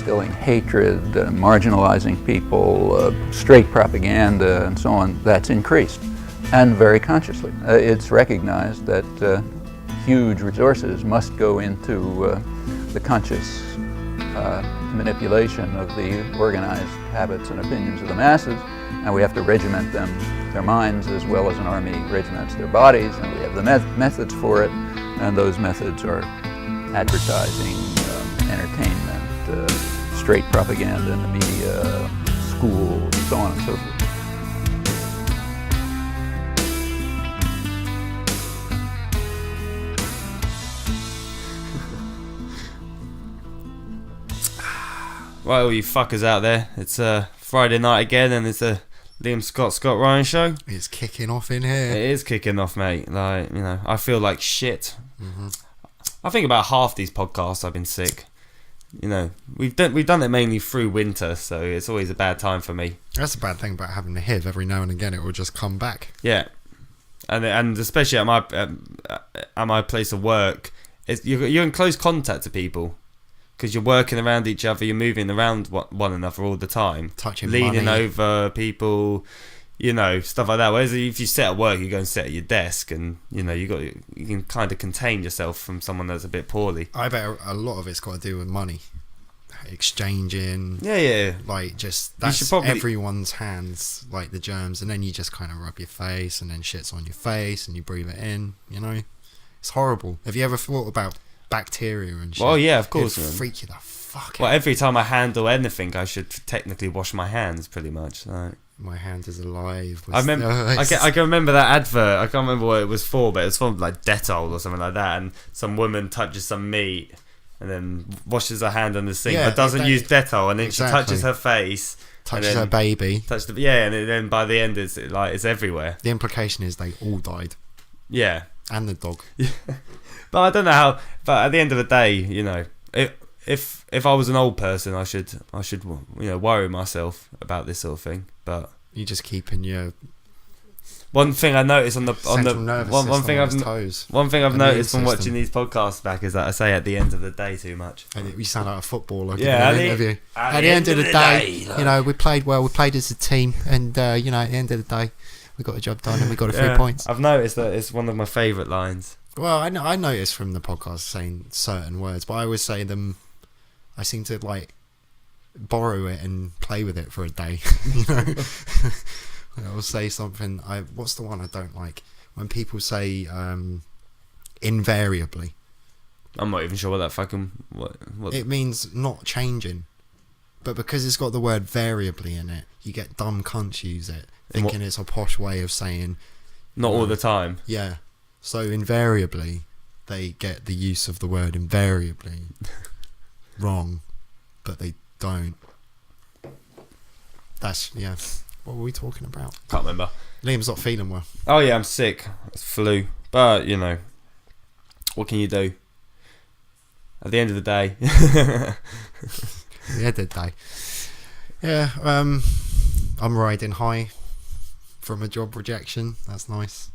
instilling hatred, marginalizing people, straight propaganda, and so on, that's increased, and very consciously. It's recognized that huge resources must go into the conscious manipulation of the organized habits and opinions of the masses, and we have to regiment them, their minds, as well as an army regiments their bodies, and we have the methods for it, and those methods are advertising, entertainment, straight propaganda in the media, school, so on and so forth. Right, all you fuckers out there, it's Friday night again, and it's a Liam Scott Ryan show. It's kicking off in here. It is kicking off, mate. Like, you know, I feel like shit. I think about half these podcasts I've been sick. You know, we've done it mainly through winter, so it's always a bad time for me. That's a bad thing about having a HIV. Every now and again, it will just come back. Yeah, and especially at my place of work, you're in close contact to people. Because you're working around each other, you're moving around one another all the time, leaning money over people, you know, stuff like that. Whereas if you sit at work, you go and sit at your desk, and you know you can kind of contain yourself from someone that's a bit poorly. I bet a lot of it's got to do with money, exchanging. Yeah. Like that's everyone's hands, like the germs, and then you just kind of rub your face, and then shit's on your face, and you breathe it in. You know, it's horrible. Have you ever thought about bacteria and shit? Well, yeah, of course. It'd freak you the fuck out. Well, every time I handle anything, I should technically wash my hands, pretty much. Like, my hand is alive. I remember. I can remember that advert. I can't remember what it was for, but it was from like Dettol or something like that. And some woman touches some meat and then washes her hand on the sink, but doesn't use Dettol, and then she touches her face, touches her baby. And then by the end, it's everywhere. The implication is they all died. Yeah, and the dog. Yeah. But I don't know how. But at the end of the day, you know, if I was an old person, I should you know worry myself about this sort of thing. But you just keeping your one thing I noticed on the one thing I've noticed from watching these podcasts back is that I say at the end of the day too much. And you sound like a footballer. Yeah, at the end of the day, you know, we played well. We played as a team, and you know, at the end of the day, we got the job done, and we got 3 points. I've noticed that it's one of my favourite lines. Well, I noticed from the podcast saying certain words, but I always say them. I seem to like borrow it and play with it for a day. You know, I will say something. What's the one I don't like? When people say invariably. I'm not even sure what that fucking what. It means not changing, but because it's got the word variably in it, you get dumb cunts use it, thinking it's a posh way of saying not all the time. Yeah. So invariably, they get the use of the word invariably wrong, but they don't. That's, yeah. What were we talking about? Can't remember. Liam's not feeling well. Oh yeah, I'm sick. It's flu. But, you know, what can you do? At the end of the day. At the end of the day. Yeah, I'm riding high from a job rejection. That's nice.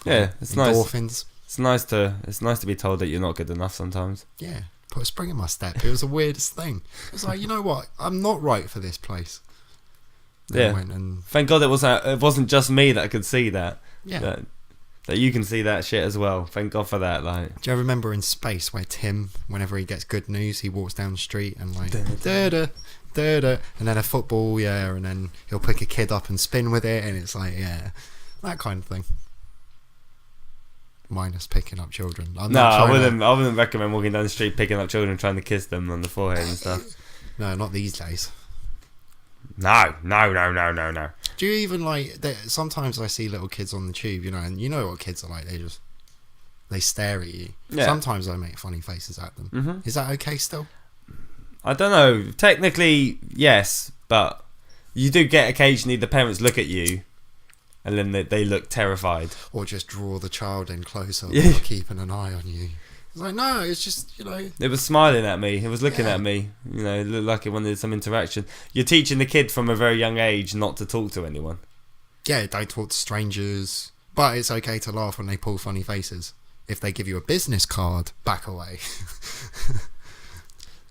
Yeah, it's endorphins. Nice. It's nice to be told that you're not good enough sometimes. Yeah, put a spring in my step. It was the weirdest thing. It was like, you know what? I'm not right for this place. Yeah. Thank God it wasn't just me that could see that. Yeah. That you can see that shit as well. Thank God for that. Like, do you ever remember in Space where Tim, whenever he gets good news, he walks down the street and like da-da, da-da, and then a football, and then he'll pick a kid up and spin with it, and it's like, that kind of thing. Minus picking up children. I wouldn't recommend walking down the street picking up children trying to kiss them on the forehead and stuff. No, not these days. No. Do you even like? Sometimes I see little kids on the tube, you know, and you know what kids are like. They stare at you. Yeah. Sometimes I make funny faces at them. Mm-hmm. Is that okay still? I don't know. Technically, yes, but you do get occasionally the parents look at you. And then they look terrified. Or just draw the child in closer while keeping an eye on you. It's like, no, it's just, you know. It was smiling at me. It was looking at me. You know, it looked like it wanted some interaction. You're teaching the kid from a very young age not to talk to anyone. Yeah, don't talk to strangers. But it's okay to laugh when they pull funny faces. If they give you a business card, back away.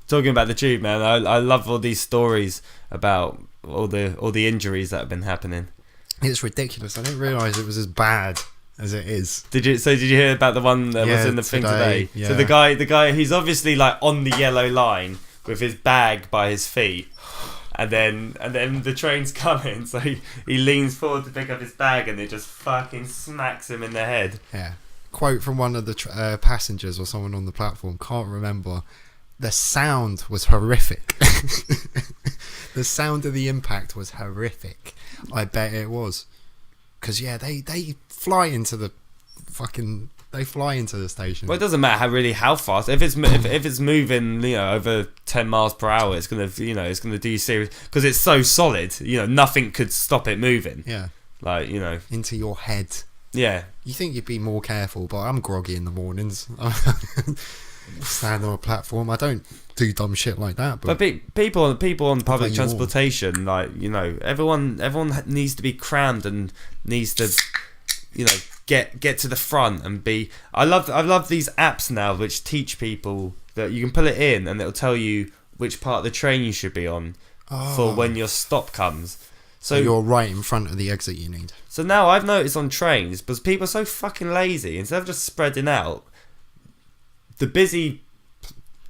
talking about the tube, man, I love all these stories about all the injuries that have been happening. It's ridiculous. I didn't realise it was as bad as it is. Did you hear about the one that was in the thing today? Yeah. So the guy, he's obviously like on the yellow line with his bag by his feet, and then the train's coming, so he leans forward to pick up his bag, and it just fucking smacks him in the head. Yeah. Quote from one of the passengers or someone on the platform, can't remember. The sound was horrific. The sound of the impact was horrific. I bet it was. Because, yeah, they fly into the fucking... They fly into the station. Well, it doesn't matter how fast. If it's moving, over 10 miles per hour, it's gonna do you serious, because it's so solid. Nothing could stop it moving. Yeah. Into your head. Yeah. You think you'd be more careful, but I'm groggy in the mornings. Stand on a platform. I don't do dumb shit like that. But people on public transportation, everyone needs to be crammed and needs to, get to the front and be. I love these apps now which teach people that you can pull it in and it'll tell you which part of the train you should be on for when your stop comes. So you're right in front of the exit you need. So now I've noticed on trains, because people are so fucking lazy, instead of just spreading out, the busy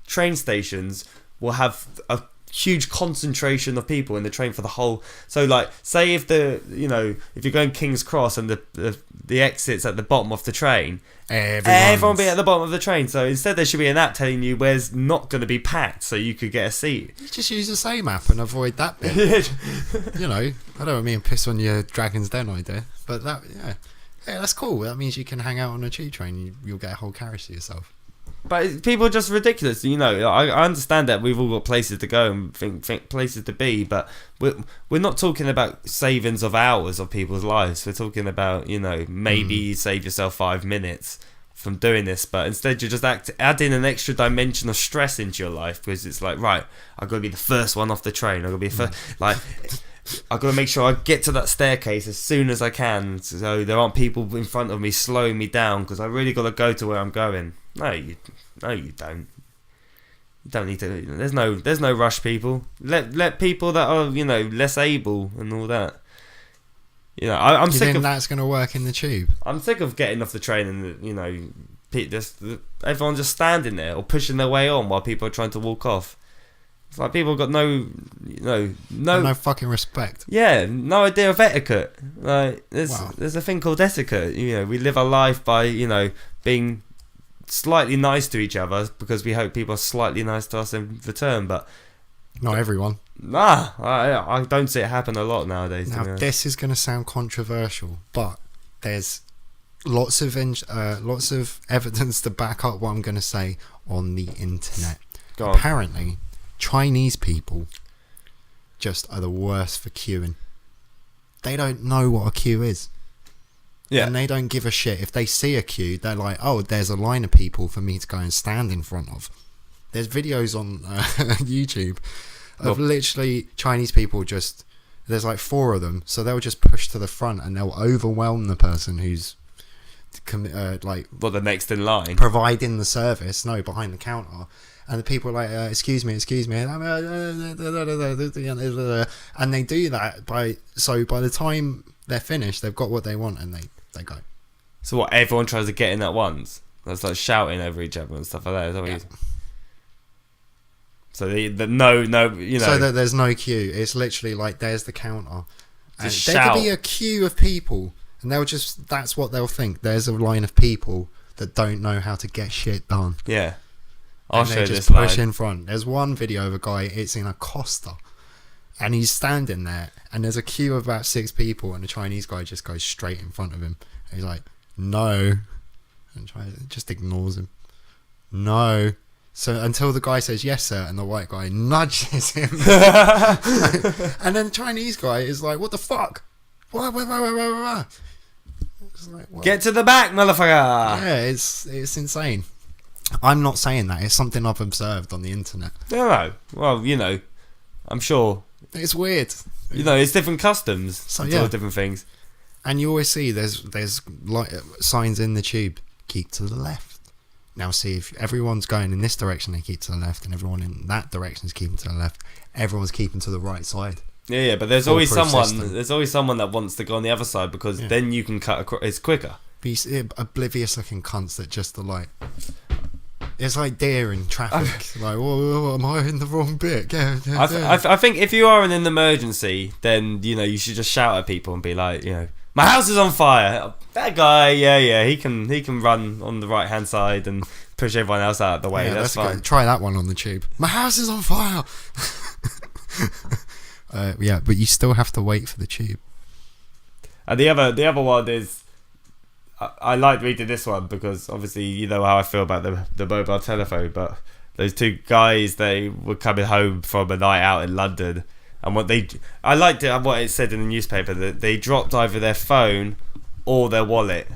train stations will have a huge concentration of people in the train for the whole. So say if if you're going King's Cross and the exit's at the bottom of the train, everyone will be at the bottom of the train. So instead there should be an app telling you where's not going to be packed, so you could get a seat. You just use the same app and avoid that bit. I don't mean piss on your Dragon's Den idea, but that's cool. That means you can hang out on a tube train. You'll get a whole carriage to yourself. But people are just ridiculous, I understand that we've all got places to go and think places to be, but we're not talking about savings of hours of people's lives. We're talking about, maybe you save yourself 5 minutes from doing this, but instead you're just adding an extra dimension of stress into your life, because it's like, right, I've got to be the first one off the train. I've got to be I've got to make sure I get to that staircase as soon as I can, so there aren't people in front of me slowing me down, because I really got to go to where I'm going. No, you don't. You don't need to. There's no rush, people. Let people that are less able and all that. I'm sick of. That's going to work in the tube. I'm sick of getting off the train and everyone just standing there or pushing their way on while people are trying to walk off. It's like people got no fucking respect. Yeah, no idea of etiquette. There's a thing called etiquette. We live our life by being slightly nice to each other because we hope people are slightly nice to us in return, but not everyone. I don't see it happen a lot nowadays. Now this is going to sound controversial, but there's lots of evidence to back up what I'm going to say on the internet. Apparently, Chinese people just are the worst for queuing. They don't know what a queue is. Yeah. And they don't give a shit. If they see a queue, they're like, oh, there's a line of people for me to go and stand in front of. There's videos on YouTube of literally Chinese people there's like 4 of them, so they'll just push to the front and they'll overwhelm the person who's the next in line providing the service, behind the counter. And the people are like, excuse me, and they do that by the time they're finished, they've got what they want and they go. So what, everyone tries to get in at once? That's like shouting over each other and stuff like that. Is that what you... So so that there's no queue. It's literally like there's the counter. And just there could be a queue of people, and that's what they'll think. There's a line of people that don't know how to get shit done. Yeah. I'll show they this just push line. in front. There's one video of a guy, it's in a Costa, and he's standing there, and there's a queue of about 6 people, and the Chinese guy just goes straight in front of him. And he's like, no, and just ignores him. No. So until the guy says yes sir, and the white guy nudges him. And then the Chinese guy is like, what the fuck? What? It's like, well, get to the back, motherfucker. Yeah, it's insane. I'm not saying that. It's something I've observed on the internet. No. Well, I'm sure. It's weird. It's different customs. So all different things. And you always see there's like signs in the tube. Keep to the left. Now see, if everyone's going in this direction, they keep to the left, and everyone in that direction is keeping to the left. Everyone's keeping to the right side. Yeah, but there's always someone. There's always someone that wants to go on the other side because then you can cut across. It's quicker. These oblivious looking cunts that just are like. It's like deer in traffic. Like, whoa, am I in the wrong bit? Yeah. I think if you are in an emergency, then you should just shout at people and be like, my house is on fire. That guy, he can run on the right hand side and push everyone else out of the way. That's fine. Try that one on the tube. My house is on fire. But you still have to wait for the tube. And the other one is, I like reading this one because obviously you know how I feel about the mobile telephone, but those two guys, they were coming home from a night out in London, and I liked it what it said in the newspaper, that they dropped either their phone or their wallet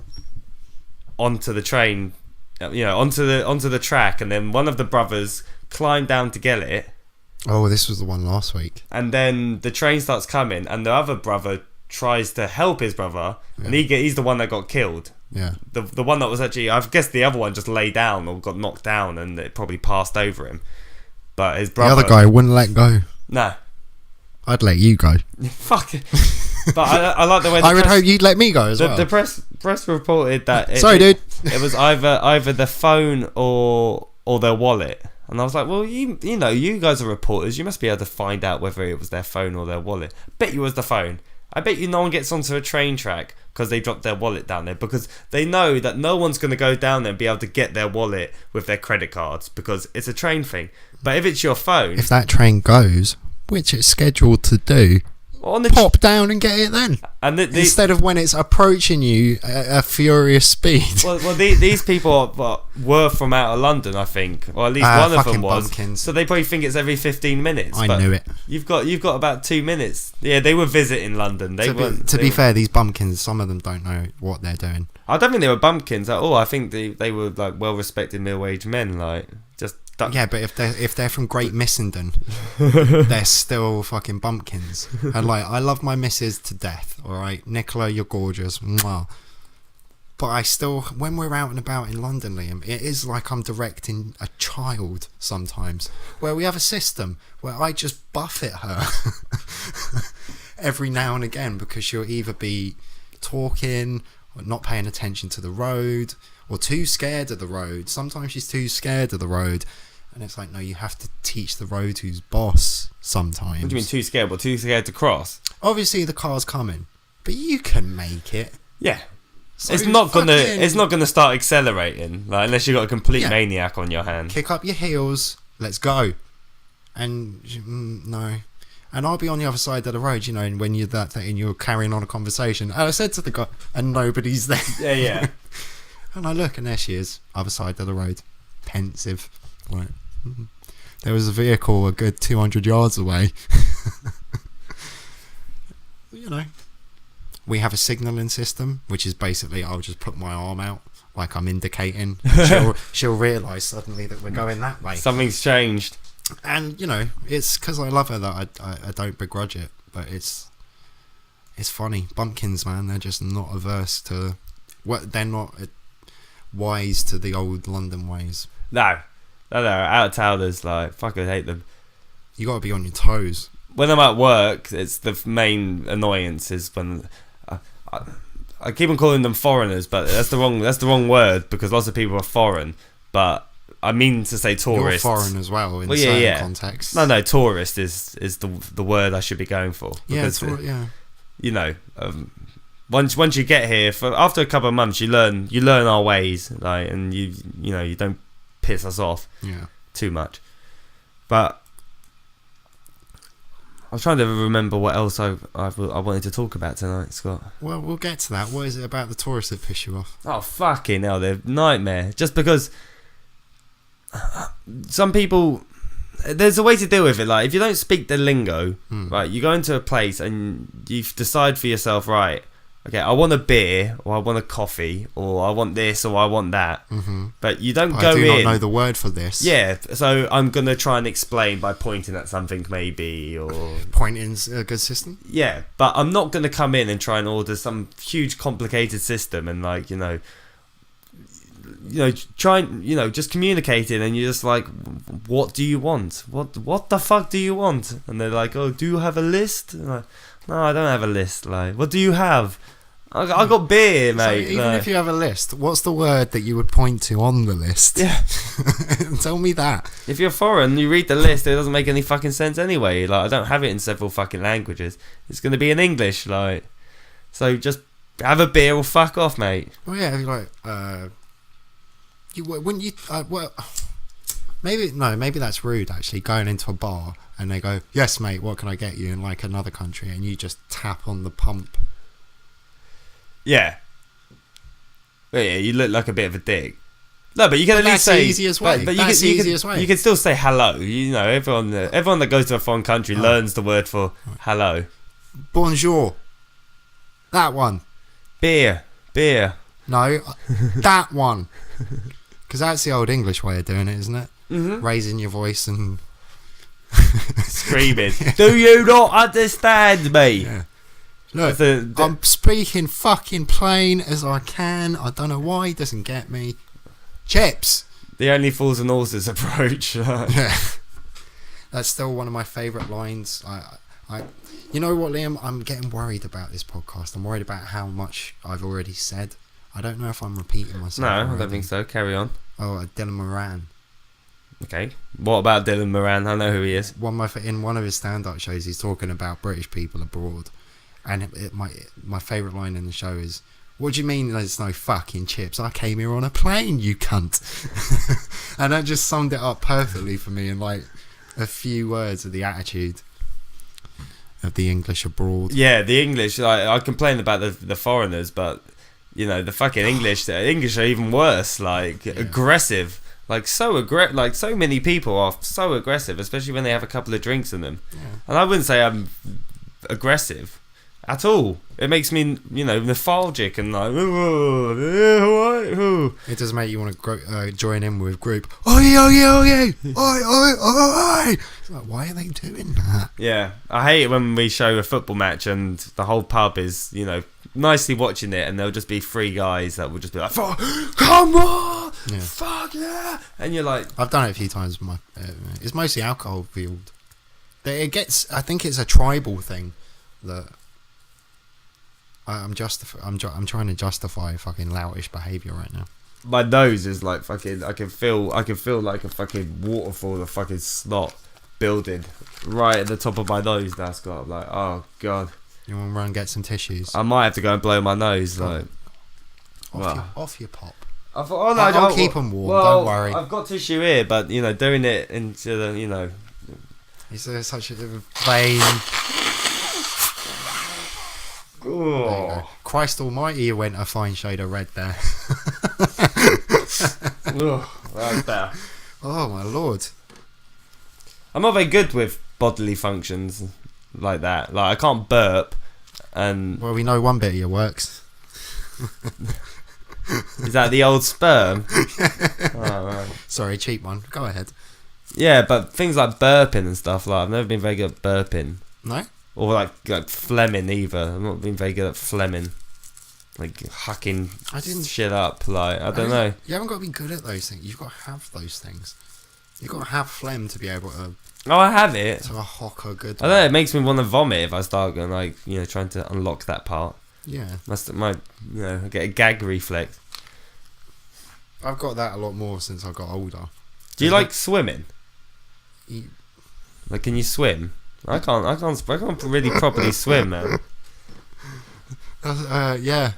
onto the train, onto the track, and then one of the brothers climbed down to get it. Oh, this was the one last week. And then the train starts coming, and the other brother tries to help his brother, and he's the one that got killed. Yeah. The one that was actually, I guess the other one just lay down or got knocked down, and it probably passed over him. But his brother, the other guy wouldn't let go. No. I'd let you go. Fuck it. But I like the way. I would hope you'd let me go as well. The press reported that. Dude. It was either the phone or their wallet. And I was like, well, you guys are reporters. You must be able to find out whether it was their phone or their wallet. Bet you it was the phone. I bet you no one gets onto a train track because they dropped their wallet down there, because they know that no one's going to go down there and be able to get their wallet with their credit cards because it's a train thing. But if it's your phone... If that train goes, which it's scheduled to do... pop down and get it then, and instead of when it's approaching you at a furious speed. Well, these people were from out of London, I think, or at least one of them was. Bumpkins. So they probably think it's every 15 minutes. I knew it. You've got about 2 minutes. Yeah, they were visiting London. To be fair, these bumpkins, some of them don't know what they're doing. I don't think they were bumpkins at all. I think they were like well-respected middle-aged men, like just. Yeah, but if they're from Great Missenden, they're still fucking bumpkins. And like, I love my missus to death. All right, Nicola, you're gorgeous. Mwah. But I still, when we're out and about in London, Liam, it is like I'm directing a child sometimes. Where we have a system where I just buffet her every now and again because she'll either be talking or not paying attention to the road or too scared of the road. Sometimes she's too scared of the road. And it's like, no, you have to teach the road who's boss sometimes. What do you mean too scared? Well, too scared to cross? Obviously the car's coming, but you can make it. Yeah. So it's not gonna start accelerating, like, unless you've got a complete maniac on your hand. Kick up your heels, let's go. And no. And I'll be on the other side of the road, when you're and you're carrying on a conversation. And I said to the guy, and nobody's there. Yeah. And I look, and there she is, other side of the road, pensive. Right. There was a vehicle a good 200 yards away. We have a signalling system, which is basically I'll just put my arm out like I'm indicating. She'll realise suddenly that we're going that way. Something's changed. And it's because I love her that I don't begrudge it. But it's funny. Bumpkins, man, they're just not averse to they're not wise to the old London ways. No, out of towners, like, fucking hate them. You gotta be on your toes. When I'm at work, it's the main annoyance is when I keep on calling them foreigners, but that's the wrong word because lots of people are foreign. But I mean to say tourists. You're foreign as well in certain contexts. No, tourist is the word I should be going for. Because, once you get here, after a couple of months, you learn our ways, like, and you don't piss us off too much. But I was trying to remember what else I wanted to talk about tonight, Scott. Well, we'll get to that. What is it about the tourists that piss you off? Oh, fucking hell, they're a nightmare. Just because some people, there's a way to deal with it. Like, if you don't speak the lingo, right, you go into a place and you decide for yourself, right, okay, I want a beer, or I want a coffee, or I want this, or I want that. Mm-hmm. But you don't go in. I do not know the word for this. Yeah, so I'm going to try and explain by pointing at something, maybe, or... Pointing's a good system? Yeah, but I'm not going to come in and try and order some huge complicated system and, like, trying, just communicating, and you're just like, what do you want? What the fuck do you want? And they're like, oh, do you have a list? And I'm like, no, I don't have a list. Like, what do you have? I got beer, mate. So even if you have a list, what's the word that you would point to on the list? Yeah. Tell me that. If you're foreign, you read the list, it doesn't make any fucking sense anyway. Like, I don't have it in several fucking languages. It's going to be in English, like. So just have a beer or fuck off, mate. Well, yeah, like, wouldn't you, well, maybe that's rude, actually, going into a bar and they go, yes, mate, what can I get you in, like, another country, and you just tap on the pump. Yeah. But yeah, you look like a bit of a dick. No, but you can at least say... That's the easiest way. That's the easiest way. You can still say hello. Everyone that goes to a foreign country learns the word for hello. Bonjour. That one. Beer. No, that one. Because that's the old English way of doing it, isn't it? Mm-hmm. Raising your voice and... screaming. Do you not understand me? Yeah. Look, I'm speaking fucking plain as I can. I don't know why he doesn't get me. Chips. The only fools and horses approach. Yeah. That's still one of my favourite lines. You know what, Liam? I'm getting worried about this podcast. I'm worried about how much I've already said. I don't know if I'm repeating myself. No, already. I don't think so. Carry on. Oh, Dylan Moran. Okay. What about Dylan Moran? I know who he is. In one of his stand-up shows, he's talking about British people abroad. And my favourite line in the show is, what do you mean there's no fucking chips? I came here on a plane, you cunt. And that just summed it up perfectly for me in like a few words of the attitude of the English abroad. Yeah, the English. I complain about the foreigners, but the fucking English are even worse. Like aggressive. Like so many people are so aggressive, especially when they have a couple of drinks in them. Yeah. And I wouldn't say I'm aggressive at all. It makes me, nostalgic and like, it does make you want to join in with group. Oi! It's like, why are they doing that? Yeah, I hate it when we show a football match and the whole pub is, nicely watching it, and there'll just be three guys that will just be like, come on, fuck yeah, and you're like, I've done it a few times. It's mostly alcohol fueled. I think it's a tribal thing that. I'm trying to justify fucking loutish behaviour right now. My nose is like fucking. I can feel like a fucking waterfall of fucking snot building right at the top of my nose. Now, Scott. I'm like, oh god. You want to run and get some tissues? I might have to go and blow my nose. Like, off your pop. I thought, I'll keep them warm. Don't worry. I've got tissue here, but doing it into the Is there such a vain? Oh. Christ almighty, you went a fine shade of red there. That's better. Oh my lord. I'm not very good with bodily functions like that. Like, I can't burp, and... Well, we know one bit of your works. Is that the old sperm? Oh, right. Sorry, cheap one. Go ahead. Yeah, but things like burping and stuff, like, I've never been very good at burping. No? Or like phlegming either. I've not been very good at phlegming. Like hucking shit up. Like, I don't know. You haven't got to be good at those things. You've got to have those things. You've got to have phlegm to be able to... Oh, I have it. To hock a good... I don't know, it makes me want to vomit if I start going, like, trying to unlock that part. Yeah. I get a gag reflex. I've got that a lot more since I got older. Do you like swimming? Like, can you swim? I can't really properly swim, man. Yeah.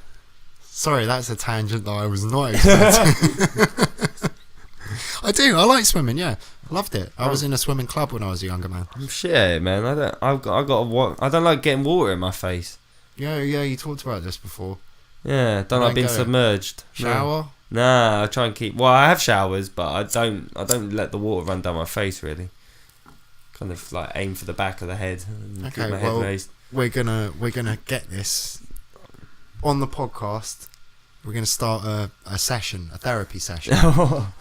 Sorry, that's a tangent that I was not expecting. I do. I like swimming. Yeah, I loved it. I was in a swimming club when I was a younger man. Shit, man. I don't like getting water in my face. Yeah. You talked about this before. Yeah, don't like being submerged. Shower? Nah, I try and keep. Well, I have showers, but I don't let the water run down my face really. Kind of like aim for the back of the head. And okay, keep my well, head raised. we're gonna get this on the podcast. We're going to start a session, a therapy session.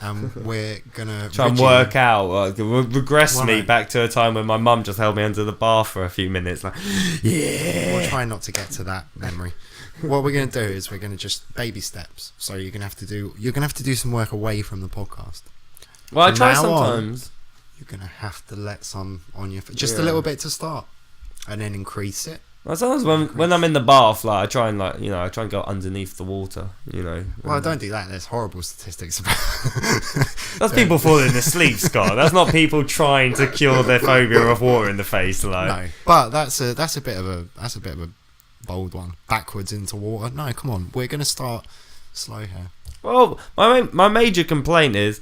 And we're going to... Try and work out, regress me back to a time when my mum just held me under the bar for a few minutes. Like, yeah. We'll try not to get to that memory. What we're going to do is we're going to just baby steps. So you're going to have to do some work away from the podcast. Well, I try sometimes. You're going to have to let some on your... Just a little bit to start. And then increase it. Well, sometimes when I'm in the bath, like I try and go underneath the water, you know. Well, don't do that. There's horrible statistics about. That's people falling asleep, Scott. That's not people trying to cure their phobia of water in the face, like. No, but that's a bit of a bold one. Backwards into water. No, come on. We're gonna start slow here. Well, my major complaint is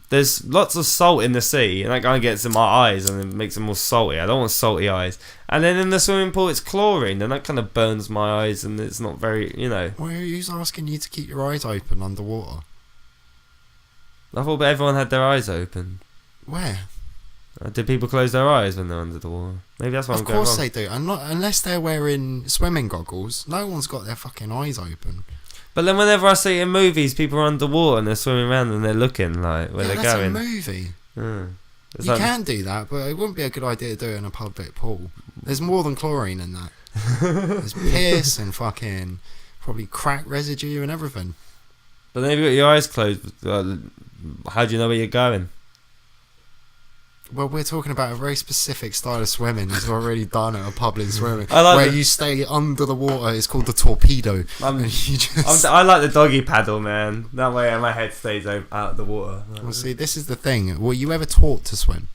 there's lots of salt in the sea, and that kind of gets in my eyes and it makes them more salty. I don't want salty eyes. And then in the swimming pool, it's chlorine, and that kind of burns my eyes, and it's not very, you know. Well, who's asking you to keep your eyes open underwater? I thought everyone had their eyes open. Where? Did people close their eyes when they're under the water? Maybe that's what I'm going wrong. Of course they do. And unless they're wearing swimming goggles, no one's got their fucking eyes open. But then whenever I see it in movies, people are underwater and they're swimming around and they're looking like where they're going. That's a movie. You can do that, but it wouldn't be a good idea to do it in a public pool. There's more than chlorine in that. There's piss and fucking probably crack residue and everything. But then if you've got your eyes closed, how do you know where you're going? Well, we're talking about a very specific style of swimming that's already done at a public swimming, where you stay under the water. It's called the torpedo. I like the doggy paddle, man. That way my head stays out of the water. Well, see, this is the thing. Were you ever taught to swim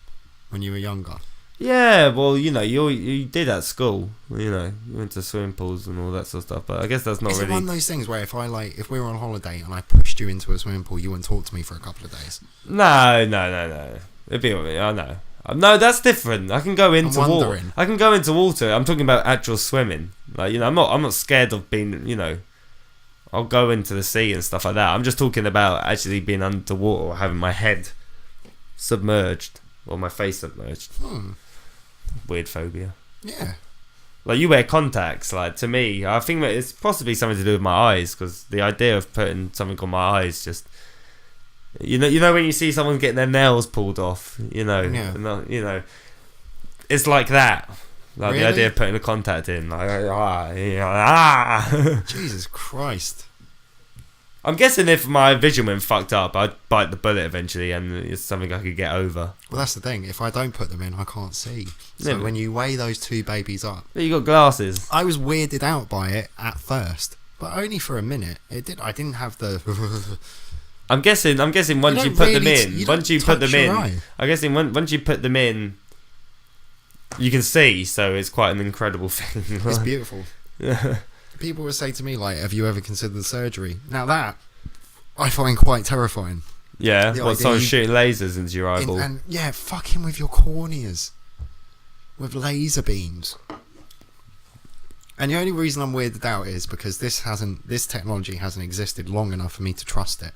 when you were younger? Yeah, well, you know, you did at school. You know, you went to swimming pools and all that sort of stuff. But I guess that's not really. Is it one of those things where if we were on holiday and I pushed you into a swimming pool, you wouldn't talk to me for a couple of days? No. It'd be alright. I know. No, that's different. I can go into water. I can go into water. I'm talking about actual swimming. Like, you know, I'm not scared of being, you know, I'll go into the sea and stuff like that. I'm just talking about actually being underwater or having my head submerged or my face submerged. Weird phobia. Yeah. Like, you wear contacts. Like, to me, I think that it's possibly something to do with my eyes, because the idea of putting something on my eyes just. You know when you see someone getting their nails pulled off, you know, you know, it's like that. Like really? The idea of putting a contact in, like, Jesus Christ. I'm guessing if my vision went fucked up, I'd bite the bullet eventually, and it's something I could get over. Well, that's the thing. If I don't put them in, I can't see. So when you weigh those two babies up, you got glasses. I was weirded out by it at first, but only for a minute. I didn't have the. I'm guessing once you put them in, once you put them in, you can see, so it's quite an incredible thing. It's beautiful. Yeah. People would say to me, like, have you ever considered surgery? Now that I find quite terrifying. Yeah, someone shooting lasers into your eyeball. And fucking with your corneas. With laser beams. And the only reason I'm weirded out is because this technology hasn't existed long enough for me to trust it.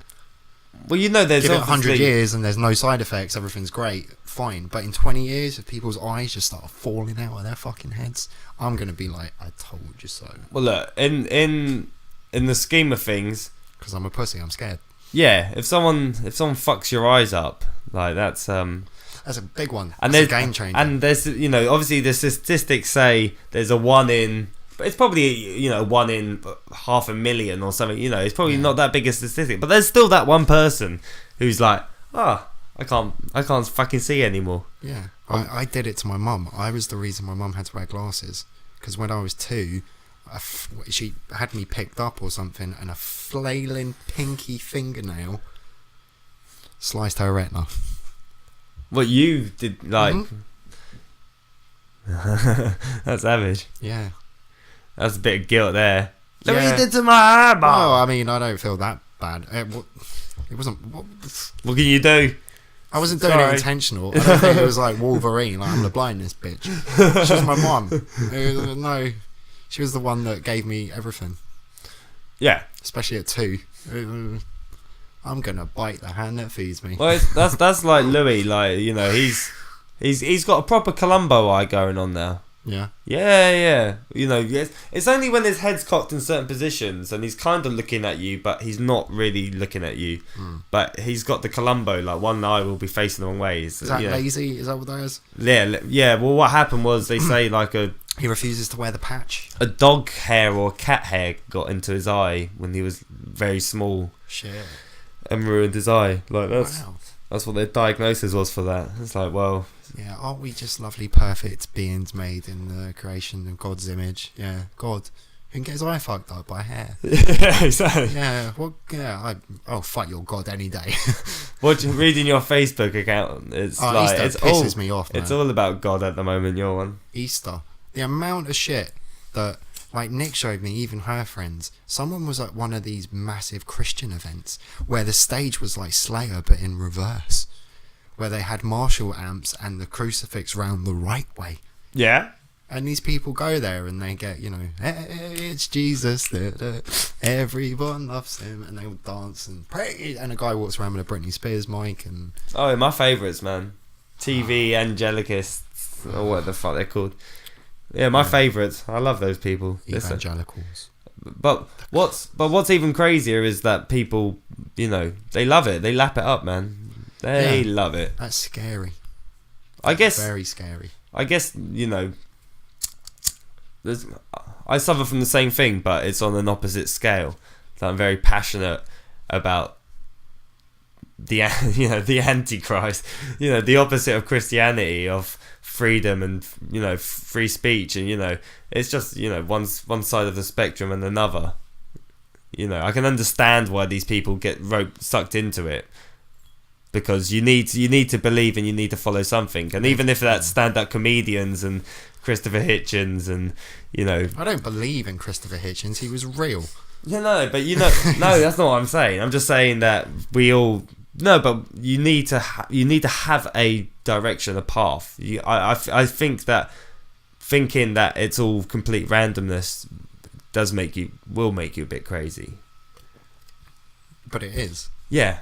Well, you know, there's give it 100 years and there's no side effects, everything's great, fine. But in 20 years, if people's eyes just start falling out of their fucking heads, I'm gonna be like, I told you so. Well, look, in the scheme of things, because I'm a pussy, I'm scared. Yeah, if someone fucks your eyes up, like that's a big one. And that's a game changer. And there's, you know, obviously the statistics say there's a 1 in. But it's probably, you know, 1 in 500,000 or something. You know, it's probably not that big a statistic. But there's still that one person who's like, I can't fucking see anymore. Yeah, I did it to my mum. I was the reason my mum had to wear glasses, because when I was 2, she had me picked up or something, and a flailing pinky fingernail sliced her retina. What you did, like? That's savage. Yeah. That's a bit of guilt there. Look what you did to my eyeball. No, I mean, I don't feel that bad. It wasn't. What can you do? I wasn't doing it intentional. I don't think it was like Wolverine. Like, I'm gonna blind this bitch. She was my mum. No, she was the one that gave me everything. Yeah, especially at 2. I'm gonna bite the hand that feeds me. Well, that's like Louis. Like, you know, he's got a proper Columbo eye going on now. Yeah. Yeah. You know, it's only when his head's cocked in certain positions and he's kind of looking at you, but he's not really looking at you. But he's got the Columbo, like one eye will be facing the wrong way. Is that lazy? Is that what that is? Yeah. Well, what happened was they say like he refuses to wear the patch. A dog hair or cat hair got into his eye when he was very small. Shit. And ruined his eye. Like that's what their diagnosis was for that. It's like, well, yeah, aren't we just lovely, perfect beings made in the creation of God's image? Yeah, God, who can get his eye fucked up by hair? Yeah, exactly. Yeah, well, yeah, I'll fight your God any day. Reading your Facebook account, it's like Easter pisses me off. Man. It's all about God at the moment. Your one, Easter, the amount of shit that. Like Nick showed me, even her friends. Someone was at one of these massive Christian events where the stage was like Slayer but in reverse, where they had Marshall amps and the crucifix round the right way. Yeah. And these people go there and they get, hey, it's Jesus, everyone loves him, and they will dance and pray. And a guy walks around with a Britney Spears mic and. Oh, my favourites, man. TV Angelicists, or what the fuck they're called. Yeah, my favourites. I love those people. Evangelicals. But what's even crazier is that people, they love it. They lap it up, man. They love it. That's scary. I guess very scary. I guess I suffer from the same thing, but it's on an opposite scale. So I'm very passionate about the Antichrist, the opposite of Christianity, of freedom and free speech, and it's just one side of the spectrum and another. I can understand why these people get sucked into it, because you need to believe and you need to follow something. And even if that's stand-up comedians and Christopher Hitchens and I don't believe in Christopher Hitchens. He was real. No, but no, that's not what I'm saying. I'm just saying that we all. No, but you need to have a direction, a path. I think that thinking that it's all complete randomness will make you a bit crazy. But it is. Yeah.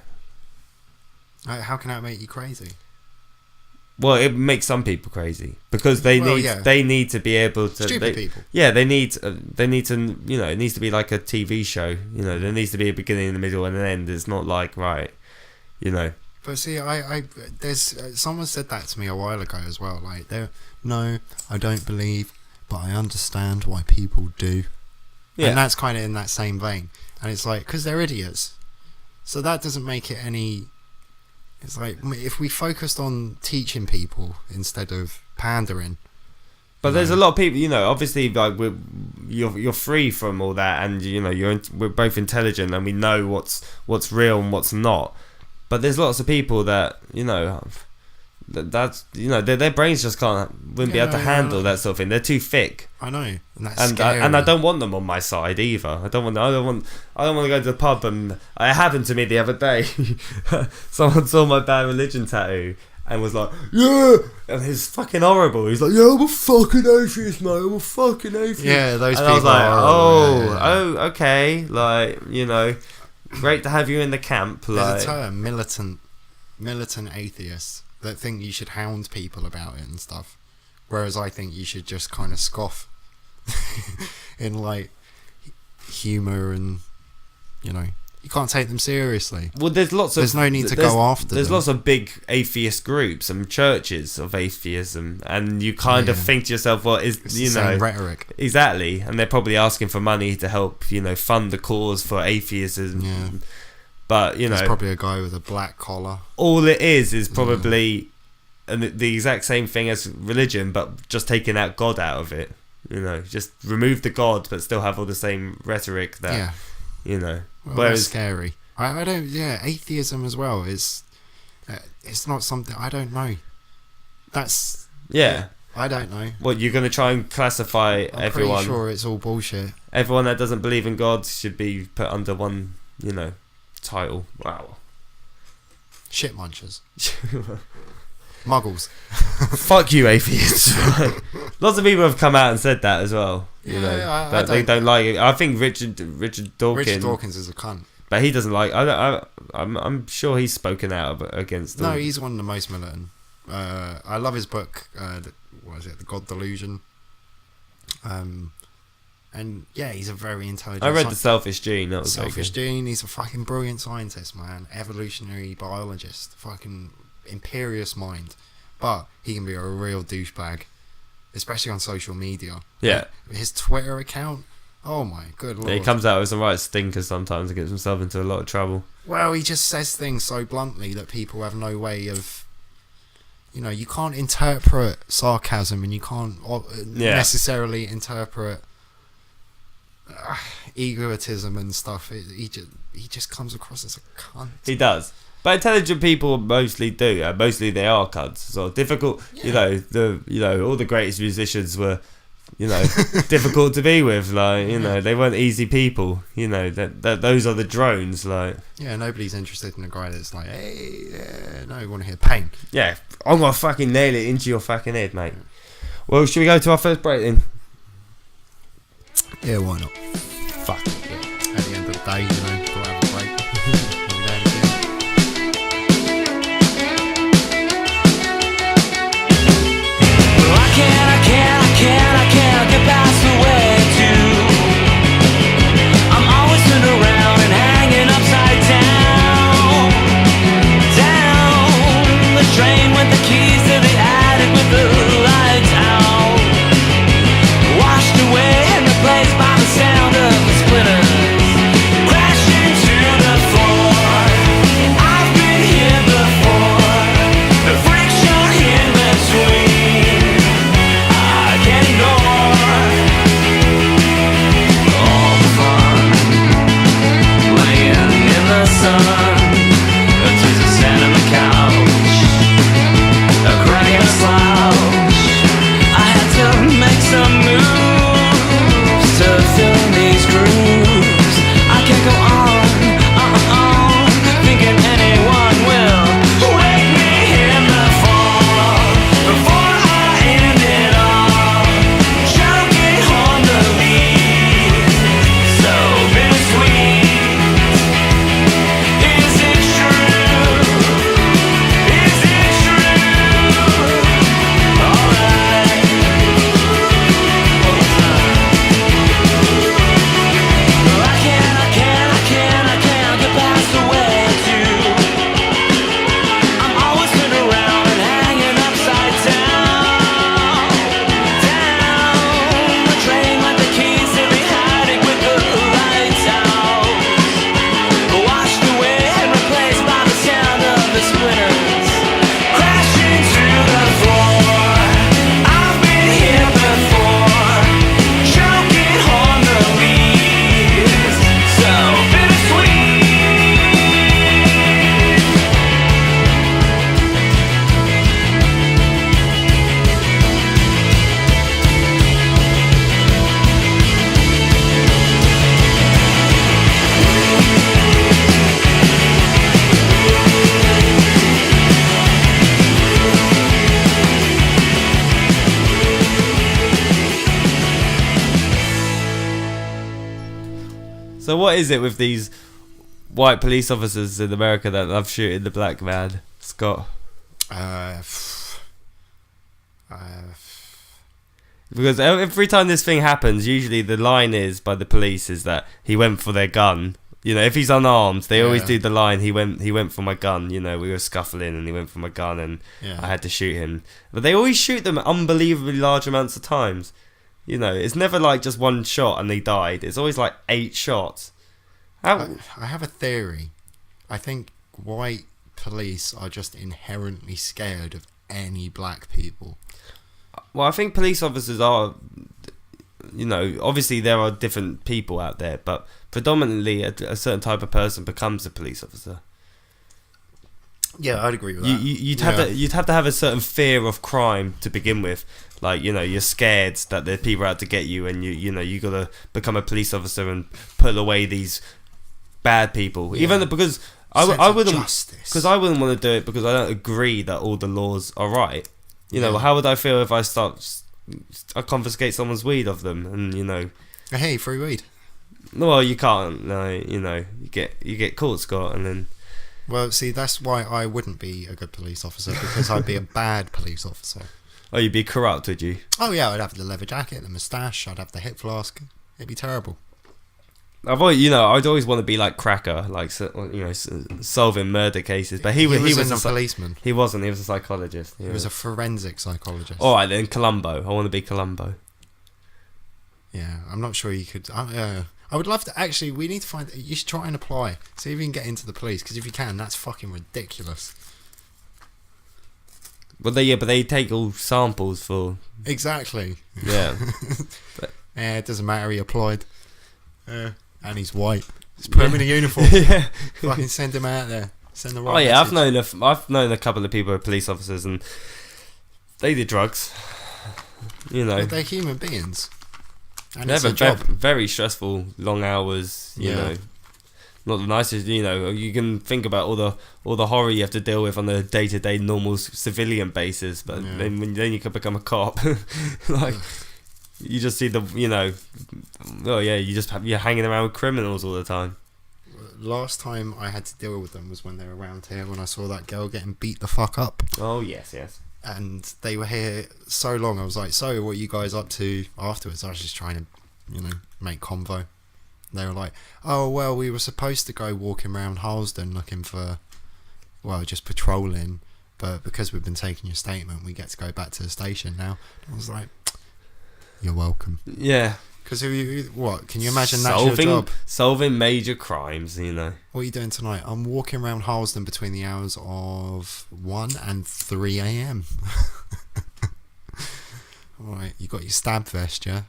How can that make you crazy? Well, it makes some people crazy because they need to be able to. Stupid people. Yeah, they need to. It needs to be like a TV show. There needs to be a beginning, a middle, and an end. It's not like right. But see, there's someone said that to me a while ago as well. Like, no, I don't believe, but I understand why people do. Yeah. And that's kind of in that same vein. And it's like, because they're idiots. So that doesn't make it any. It's like if we focused on teaching people instead of pandering. But there's a lot of people, obviously, like you're free from all that, and we're both intelligent, and we know what's real and what's not. But there's lots of people that their brains just wouldn't be able to handle that sort of thing. They're too thick. I know, and that's scary. And I don't want them on my side either. I don't want to go to the pub. And it happened to me the other day. Someone saw my Bad Religion tattoo and was like, yeah, and it's fucking horrible. He's like, yeah, I'm a fucking atheist, mate. I'm a fucking atheist. Yeah, those and people. I was like, oh, okay, like great to have you in the camp. There's a term, militant atheists, that think you should hound people about it and stuff. Whereas I think you should just kind of scoff in like humour and you can't take them seriously. Well, there's no need to go after them. There's lots of big atheist groups and churches of atheism, and you kind of think to yourself, well, it's the same rhetoric. Exactly, and they're probably asking for money to help fund the cause for atheism. Yeah. But there's probably a guy with a black collar. All it is probably the exact same thing as religion, but just taking out God out of it. Just remove the God, but still have all the same rhetoric that Well, that's scary. I don't. Yeah, atheism as well is. It's not something I don't know. That's. Yeah. I don't know. What, you're going to try and classify everyone? I'm pretty sure it's all bullshit. Everyone that doesn't believe in God should be put under one, title. Wow. Shit munchers. Muggles. Fuck you, atheists. Lots of people have come out and said that as well. They don't like it. I think Richard Dawkins is a cunt. But he doesn't like. I'm sure he's spoken out against them. No, he's one of the most militant. I love his book. What is it? The God Delusion. And yeah, he's a very intelligent. I read The Selfish Gene. That was Selfish Gene. He's a fucking brilliant scientist, man. Evolutionary biologist. Fucking imperious mind. But he can be a real douchebag, especially on social media. Yeah. Like, his Twitter account. Oh my good lord. Yeah, he comes out with some right stinkers sometimes and gets himself into a lot of trouble. Well, he just says things so bluntly that people have no way of... You know, you can't interpret sarcasm, and you can't necessarily interpret egotism and stuff. He just comes across as a cunt. He does. But intelligent people mostly do. Mostly they are cunts. So difficult. Yeah. All the greatest musicians were, difficult to be with. Like, they weren't easy people. That those are the drones. Like, yeah, nobody's interested in a guy that's like, hey, no, you want to hear pain. Yeah, I'm gonna fucking nail it into your fucking head, mate. Well, should we go to our first break then? Yeah, why not? Fuck. Yeah. At the end of the day, gotta have a break. I can't get past the way to. I'm always turned around and hanging upside down. Down the train with the keys to the attic with the lights out. Washed away and replaced by the sound of the splitters crashing to the floor. I've been here before. The friction in between. All the fun laying in the sun, a twisted sand on the couch, a crack and a slouch. I had to make some moves to fill these grooves. I can't go on thinking anyone will wake me in the fall before I end it all. Choking on the lead, so bittersweet. Is it true? Is it true? Alright. I can't get past the way to. I'm always turned around and hanging upside down. Down the train with the keys to the attic with the lights out. Washed away and replaced by the sound of the splinters crashing to the floor. I've been here before, choking on the leaves, so bittersweet. So what is it with these white police officers in America that love shooting the black man, Scott? Because every time this thing happens, usually the line is by the police is that he went for their gun. If he's unarmed, they always do the line, he went for my gun. We were scuffling and he went for my gun and I had to shoot him. But they always shoot them unbelievably large amounts of times. It's never like just one shot and they died. It's always like 8 shots. I have a theory. I think white police are just inherently scared of any black people. Well, I think police officers are, obviously there are different people out there, but predominantly a certain type of person becomes a police officer. Yeah, I'd agree with that. You'd have to have a certain fear of crime to begin with. Like, you're scared that the people are out to get you, and you gotta become a police officer and put away these bad people. Yeah. Even because I wouldn't want to do it because I don't agree that all the laws are right. How would I feel if I confiscate someone's weed of them and hey, free weed. Well, you can't. No, you get caught, Scott, and then. Well, see, that's why I wouldn't be a good police officer, because I'd be a bad police officer. Oh, you'd be corrupt, would you? Oh yeah, I'd have the leather jacket, the moustache, I'd have the hip flask. It'd be terrible. I'd always want to be like Cracker, like solving murder cases. But he was a policeman. He wasn't. He was a psychologist. He was a forensic psychologist. All right, then Columbo. I want to be Columbo. Yeah, I'm not sure you could. I would love to. Actually, we need to find. You should try and apply. See if you can get into the police. Because if you can, that's fucking ridiculous. But they take all samples for. Exactly. Yeah. Yeah, it doesn't matter. He applied. And he's white. Just put him in a uniform. Yeah. Fucking send him out there. Send the right. Oh yeah, message. I've known a couple of people who are police officers, and they did drugs. But they're human beings. And they it's have a job. very stressful, long hours. You know, not the nicest. You can think about all the horror you have to deal with on a day-to-day normal civilian basis, but then you can become a cop. Like. You just see you're hanging around with criminals all the time. Last time I had to deal with them was when they were around here, when I saw that girl getting beat the fuck up. Oh, yes. And they were here so long, I was like, so what are you guys up to afterwards? I was just trying to, make convo. They were like, oh, well, we were supposed to go walking around Harlesden looking for, just patrolling, but because we've been taking your statement, we get to go back to the station now. I was like, you're welcome. Yeah. Because what? Can you imagine that's your job? Solving major crimes, What are you doing tonight? I'm walking around Harlesden between the hours of 1 and 3 a.m. Alright, you got your stab vest, yeah?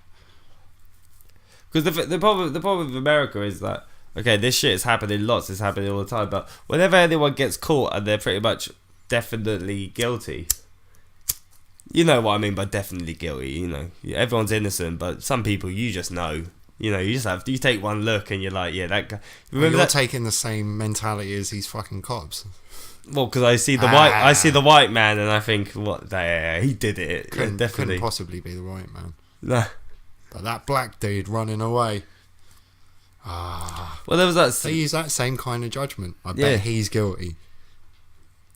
Because the problem with America is that, okay, this shit is happening lots, it's happening all the time, but whenever anyone gets caught and they're pretty much definitely guilty... You know what I mean by definitely guilty, Everyone's innocent, but some people you just know. You take one look and you're like, yeah, that guy. Remember you're taking the same mentality as these fucking cops. Well, because I see the white man and I think, he did it. Couldn't possibly be the white man. Nah. But that black dude running away. Well, there was that. They use that same kind of judgment. I bet he's guilty.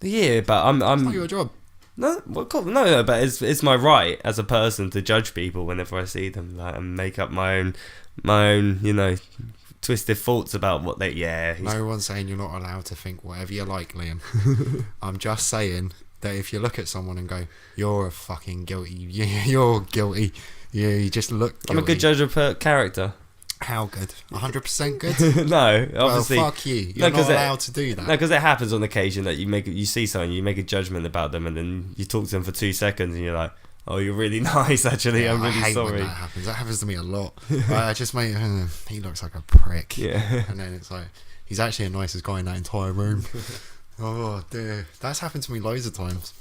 Yeah, but I'm. It's not your job. No, no, but it's my right as a person to judge people whenever I see them, and make up my own, twisted thoughts about what they. Yeah. No one's saying you're not allowed to think whatever you like, Liam. I'm just saying that if you look at someone and go, "You're a fucking guilty," you're guilty. You just look guilty. I'm a good judge of character. How good? 100% good? No, obviously. Well, fuck you. You're not allowed to do that. No, because it happens on occasion that you see someone, you make a judgment about them, and then you talk to them for 2 seconds, and you're like, "Oh, you're really nice. Actually, I'm really sorry." When that happens. That happens to me a lot. I just make he looks like a prick. Yeah. And then it's like he's actually the nicest guy in that entire room. Oh dear, that's happened to me loads of times.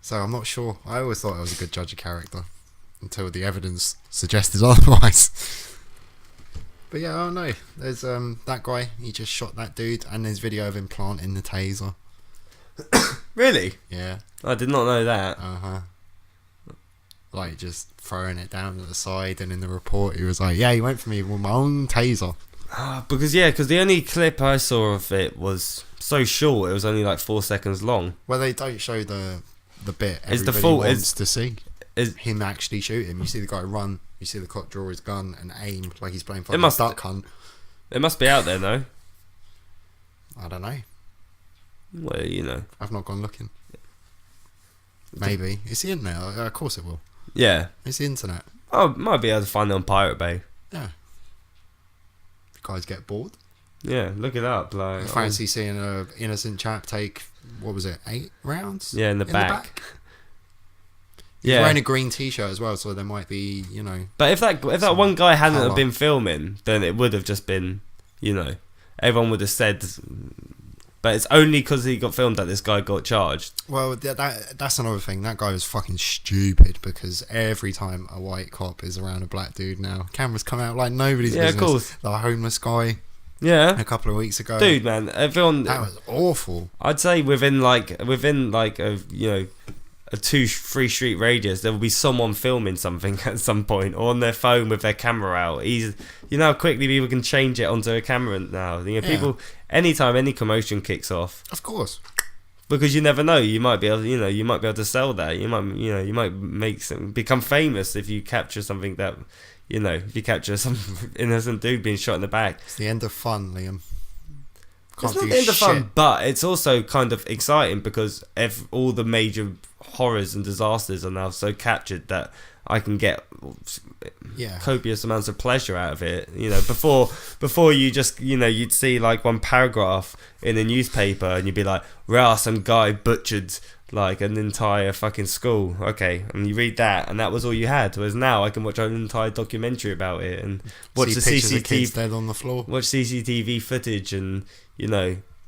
So I'm not sure. I always thought I was a good judge of character until the evidence suggested otherwise. But yeah, I don't know. There's that guy, he just shot that dude, and there's video of him planting the taser. Really? Yeah. I did not know that. Like just throwing it down at the side, and in the report he was like, yeah, he went for me with my own taser. Because the only clip I saw of it was so short, it was only like 4 seconds long. Well, they don't show the bit everybody wants to see. Is him actually shooting. You see the guy run, you see the cop draw his gun and aim like he's playing fucking duck hunt. It must be out there though. I don't know. Well, I've not gone looking. Maybe. It's the internet. Of course it will. Yeah. It's the internet. Oh, might be able to find it on Pirate Bay. Yeah. Guys get bored. Yeah, look it up. Like, fancy seeing an innocent chap take, 8 rounds? Yeah, in the back. He's wearing a green t-shirt as well, so there might be, But if that one guy hadn't have been filming, then it would have just been, everyone would have said. But it's only because he got filmed that this guy got charged. Well, that's another thing. That guy was fucking stupid, because every time a white cop is around a black dude now, cameras come out like nobody's business. Yeah, of course. The homeless guy. Yeah. A couple of weeks ago. Dude, man, everyone. That was awful. I'd say within a 2-3 street radius, there will be someone filming something at some point, or on their phone with their camera out. How quickly people can change it onto a camera now. People, anytime any commotion kicks off, of course, because you never know. You might be able, you might be able to sell that. You might become famous if you capture something that, if you capture some innocent dude being shot in the back. It's the end of fun, Liam. It's not the end of fun, but it's also kind of exciting because all the major horrors and disasters are now so captured that I can get copious amounts of pleasure out of it. Before you just, you'd see like one paragraph in a newspaper and you'd be like, rah, some guy butchered like an entire fucking school. Okay, and you read that and that was all you had. Whereas now I can watch an entire documentary about it and watch the CCTV dead on the floor. Watch CCTV footage and,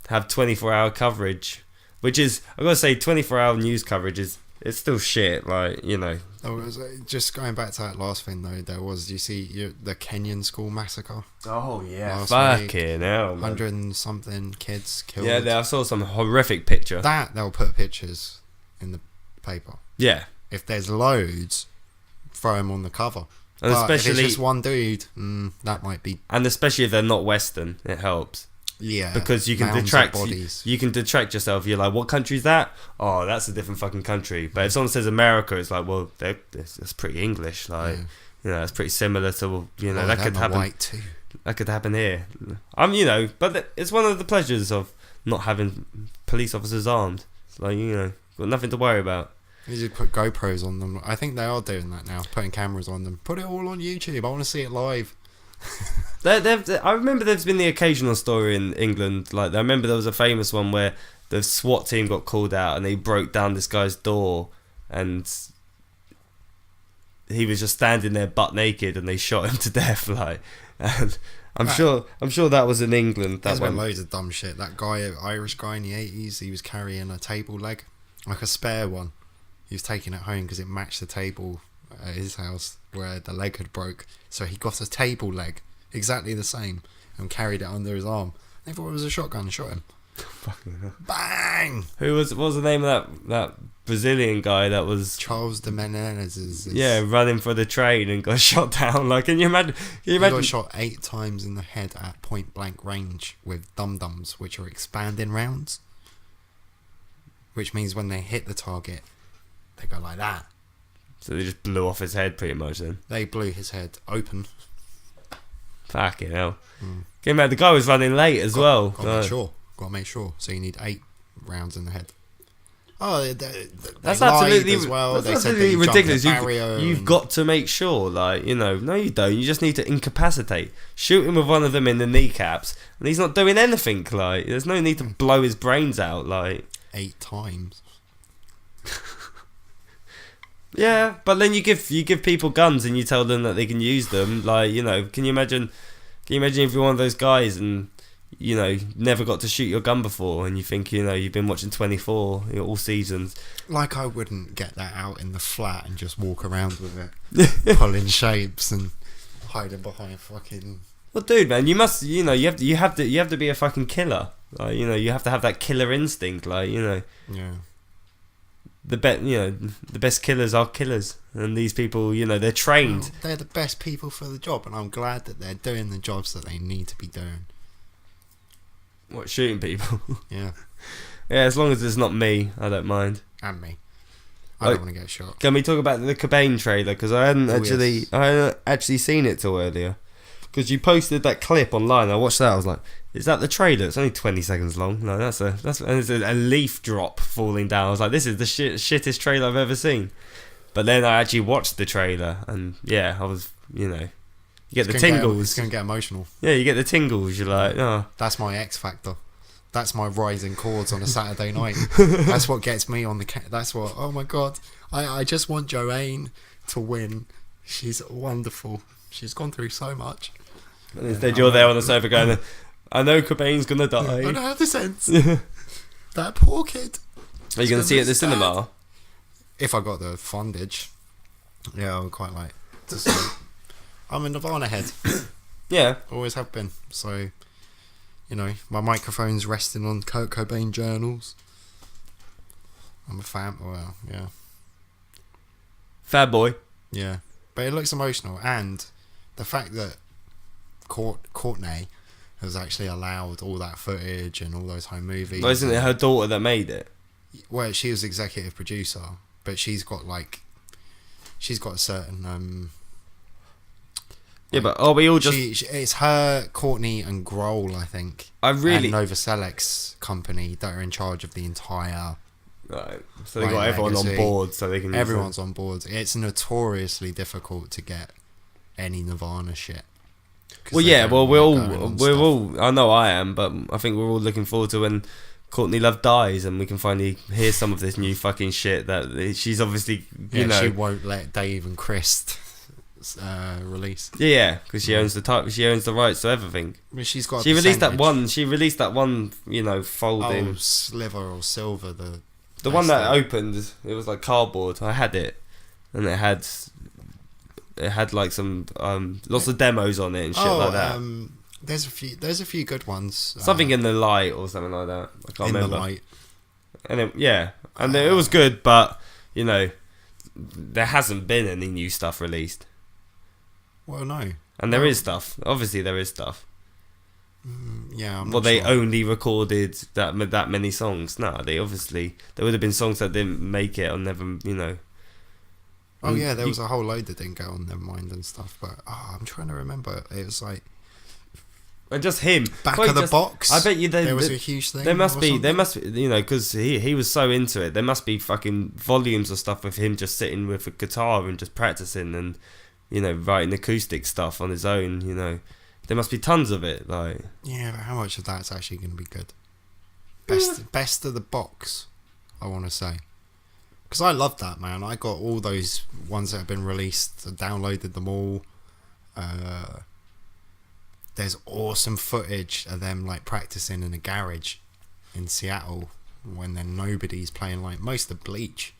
have 24-hour coverage. Which is, I've got to say, 24-hour news coverage it's still shit, like, Just going back to that last thing, though, you see the Kenyan school massacre? Oh, yeah. Fucking hell, 100 and something kids killed. Yeah, I saw some horrific picture. They'll put pictures in the paper. Yeah. If there's loads, throw them on the cover. And but especially, if it's just one dude, that might be... And especially if they're not Western, it helps. Yeah, because you can detract yourself. You're like, what country is that? Oh, that's a different fucking country. But if someone says America, it's like, well, that's pretty English. Like, that's pretty similar to that could happen. White too. That could happen here. But it's one of the pleasures of not having police officers armed. It's like, got nothing to worry about. You just put GoPros on them. I think they are doing that now, putting cameras on them. Put it all on YouTube. I want to see it live. I remember there's been the occasional story in England. Like, I remember there was a famous one where the SWAT team got called out and they broke down this guy's door and he was just standing there butt naked and they shot him to death. Like, and I'm sure that was in England. There's been loads of dumb shit. That guy, Irish guy in the 80s, he was carrying a table leg, like a spare one. He was taking it home because it matched the table at his house where the leg had broke, so he got a table leg exactly the same and carried it under his arm. They thought it was a shotgun and shot him. Bang! What was the name of that Brazilian guy that was Charles de Menezes? Running for the train and got shot down. Like, can you imagine? He got shot 8 times in the head at point blank range with dum-dums, which are expanding rounds, which means when they hit the target they go like that. So they just blew off his head pretty much then? They blew his head open. Fucking hell. Came out, the guy was running late as well. Got to make sure. So you need 8 rounds in the head. Oh, that's absolutely as well. That's absolutely ridiculous. You've got to make sure, like, no, you don't. You just need to incapacitate. Shoot him with one of them in the kneecaps, and he's not doing anything. Like, there's no need to blow his brains out. Like 8 times. Yeah, but then you give people guns and you tell them that they can use them. Like, can you imagine if you're one of those guys and never got to shoot your gun before and you think you've been watching 24 all seasons. Like, I wouldn't get that out in the flat and just walk around with it, pulling shapes and hiding behind fucking. Well, dude, man, you must you have to be a fucking killer. Like, you have to have that killer instinct. Like, Yeah. The best killers are killers, and these people, they're trained. Well, they're the best people for the job, and I'm glad that they're doing the jobs that they need to be doing. What, shooting people? Yeah. Yeah, as long as it's not me, I don't mind. And me. I don't want to get shot. Can we talk about the Cobain trailer? Because I hadn't actually seen it till earlier. Because you posted that clip online. I watched that. I was like, is that the trailer? It's only 20 seconds long. No, that's a leaf drop falling down. I was like, this is the shittest trailer I've ever seen. But then I actually watched the trailer, and yeah, I was, you get the tingles. It's going to get emotional. Yeah, you get the tingles. You're like, oh. That's my X factor. That's my rising chords on a Saturday night. That's what gets me on the... That's what... Oh my God. I just want Joanne to win. She's wonderful. She's gone through so much. And instead you're there on the sofa going, I know Cobain's going to die. I don't have the sense. That poor kid. Are you going to see it at the cinema? If I got the fundage. Yeah, I would quite like to see it. I'm a Nirvana head. Yeah. Always have been. So... my microphone's resting on Kurt Cobain journals. I'm a fan. Well, yeah. Fat boy. Yeah. But it looks emotional. And the fact that Courtney has actually allowed all that footage and all those home movies. Well, isn't it her daughter that made it? Well, she was executive producer, but she's got a certain yeah, but are we all just? It's her, Courtney, and Grohl, I think. And Novoselic company that are in charge of the entire. Right. So they got everyone on board, so they can. Everyone's on board. It's notoriously difficult to get any Nirvana shit. Well, yeah. Well, we're all. I know I am, but I think we're all looking forward to when Courtney Love dies and we can finally hear some of this new fucking shit that she's obviously. You know, she won't let Dave and Chris release. Yeah, because she owns the rights to everything. I mean, she's got. She released that one. You know, folding. Oh, Sliver or Silver, the one that opened. It was like cardboard. I had it, and it had like some lots of demos on it and shit like that. There's a few good ones. Something in the light or something like that. I can't remember. In the light. And it was good, but you know, there hasn't been any new stuff released. Well, no. And there is stuff. Obviously, there is stuff. Yeah. I'm well, not they sure. only recorded that many songs. No, there would have been songs that didn't make it or never, you know. Oh yeah, there was a whole load that didn't go on Nevermind and stuff, but I'm trying to remember. It was like. And just him. Back of the Box. I bet you there was a huge thing. There must be, you know, because he was so into it. There must be fucking volumes of stuff with him just sitting with a guitar and just practicing and, you know, writing acoustic stuff on his own. You know, there must be tons of it. Like, yeah, but how much of that's actually going to be good? Best of the Box, I want to say, because I love that, man. I got all those ones that have been released. I downloaded them all. There's awesome footage of them like practicing in a garage in Seattle when then nobody's playing, like most of Bleach.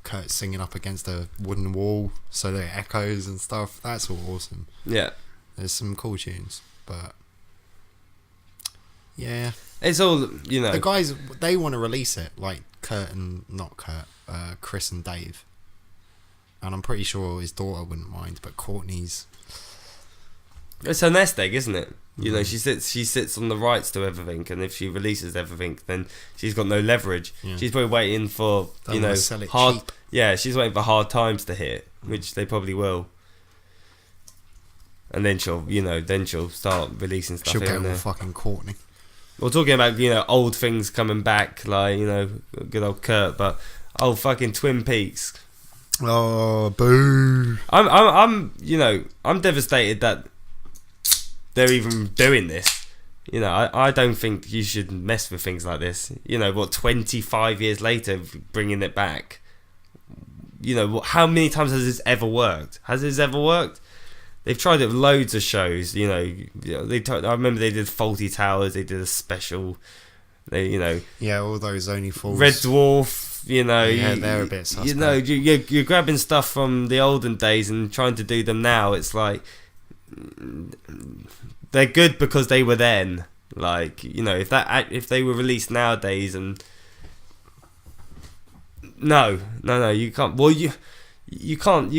Kurt singing up against a wooden wall so that it echoes and stuff. That's all awesome. Yeah. There's some cool tunes, but yeah. It's all, you know. The guys, they want to release it, like Chris and Dave. And I'm pretty sure his daughter wouldn't mind, but Courtney's... It's her nest egg, isn't it? You know, she sits on the rights to everything, and if she releases everything, then she's got no leverage. Yeah. She's probably waiting for hard. Cheap. Yeah, she's waiting for hard times to hit, which they probably will. And then she'll start releasing stuff. She'll get all fucking Courtney. We're talking about, you know, old things coming back, like, you know, good old Kurt, but fucking Twin Peaks. Oh, boo! I'm devastated that they're even doing this. You know, I don't think you should mess with things like this. You know, 25 years later, bringing it back. You know, how many times has this ever worked? Has this ever worked? They've tried it with loads of shows. You know, I remember they did Faulty Towers. They did a special. Yeah, all those Only Fools. Red Dwarf. You know, yeah, they're a bit suspect. You know, you're grabbing stuff from the olden days and trying to do them now. It's like they're good because they were then. Like, you know, if they were released nowadays and no, you can't. Well, you can't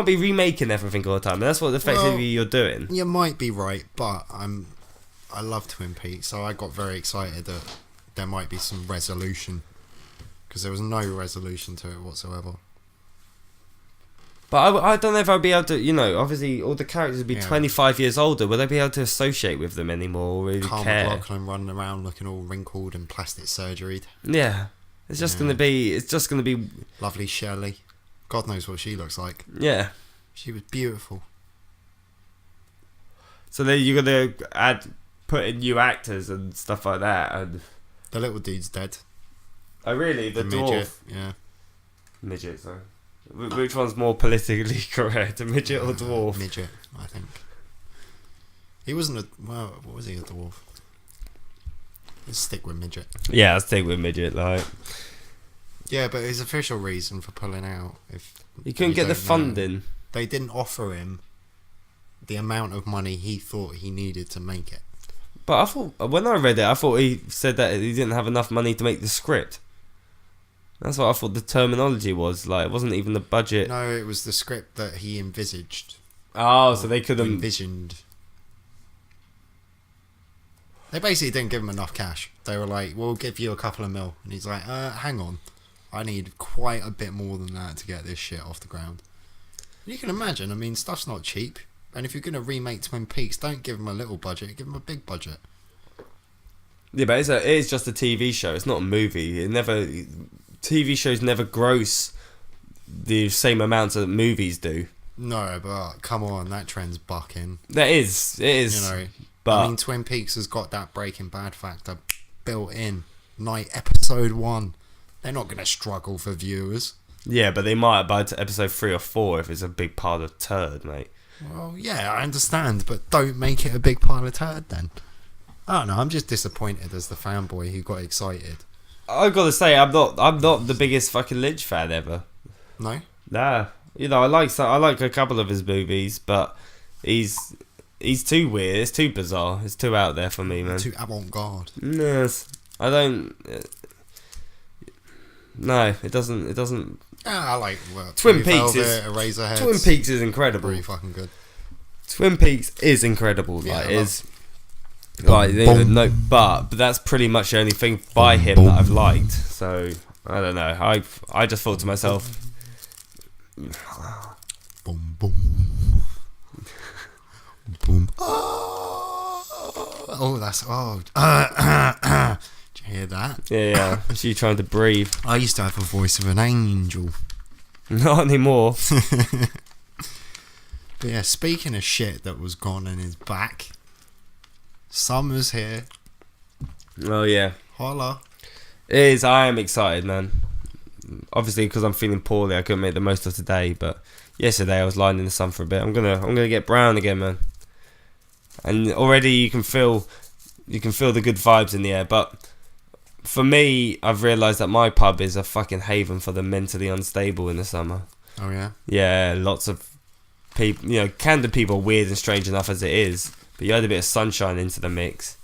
be remaking everything all the time. And that's what effectively you're doing. You might be right, but I love Twin Peaks, so I got very excited that there might be some resolution, because there was no resolution to it whatsoever. But I don't know if I'd be able to, you know, obviously all the characters would be 25 years older. Would I be able to associate with them anymore or really care? Carl McLaughlin running around looking all wrinkled and plastic surgeried. Yeah. It's just going to be... Lovely Shirley. God knows what she looks like. Yeah. She was beautiful. So then you're going to put in new actors and stuff like that. And the little dude's dead. Oh, really? The dwarf? Midget, yeah. Midget, sorry. Which one's more politically correct, a midget or dwarf? Midget, I think. He wasn't what was he, a dwarf? Let's stick with midget. Yeah, let's stick with midget, like. Yeah, but his official reason for pulling out, if he couldn't get the funding. They didn't offer him the amount of money he thought he needed to make it. But I thought, when I read it, I thought he said that he didn't have enough money to make the script. That's what I thought the terminology was. Like, it wasn't even the budget. No, it was the script that he envisaged. Oh, so they couldn't... Envisioned. They basically didn't give him enough cash. They were like, we'll give you a couple of mil. And he's like, hang on. I need quite a bit more than that to get this shit off the ground. You can imagine, I mean, stuff's not cheap. And if you're going to remake Twin Peaks, don't give them a little budget, give them a big budget. Yeah, but it is just a TV show. It's not a movie. TV shows never gross the same amounts that movies do. No, but come on, that trend's bucking. It is. You know, but I mean, Twin Peaks has got that Breaking Bad factor built in. Like episode 1, they're not going to struggle for viewers. Yeah, but they might by episode 3 or 4 if it's a big pile of turd, mate. Well, yeah, I understand, but don't make it a big pile of turd then. I don't know, I'm just disappointed as the fanboy who got excited. I've got to say, I'm not the biggest fucking Lynch fan ever. No? Nah. You know, I like a couple of his movies, but he's too weird, it's too bizarre, it's too out there for me, man. Too avant-garde. Yes. I don't... No, it doesn't... Yeah, I like Twin Peaks is Eraserheads. Twin Peaks is incredible. Pretty fucking good. Twin Peaks is incredible. Yeah, but that's pretty much the only thing by him that I've liked. So I don't know. I just thought to myself, boom boom boom. Oh, that's Did you hear that? Yeah. She trying to breathe. I used to have a voice of an angel. Not anymore. But yeah, speaking of shit that was gone and is back, summer's here. Oh yeah. Holla. It is. I am excited, man. Obviously, because I'm feeling poorly, I couldn't make the most of today. But yesterday, I was lying in the sun for a bit. I'm gonna get brown again, man. And already you can feel the good vibes in the air. But for me, I've realised that my pub is a fucking haven for the mentally unstable in the summer. Oh yeah. Yeah, lots of people. You know, Camden people are weird and strange enough as it is, but you add a bit of sunshine into the mix.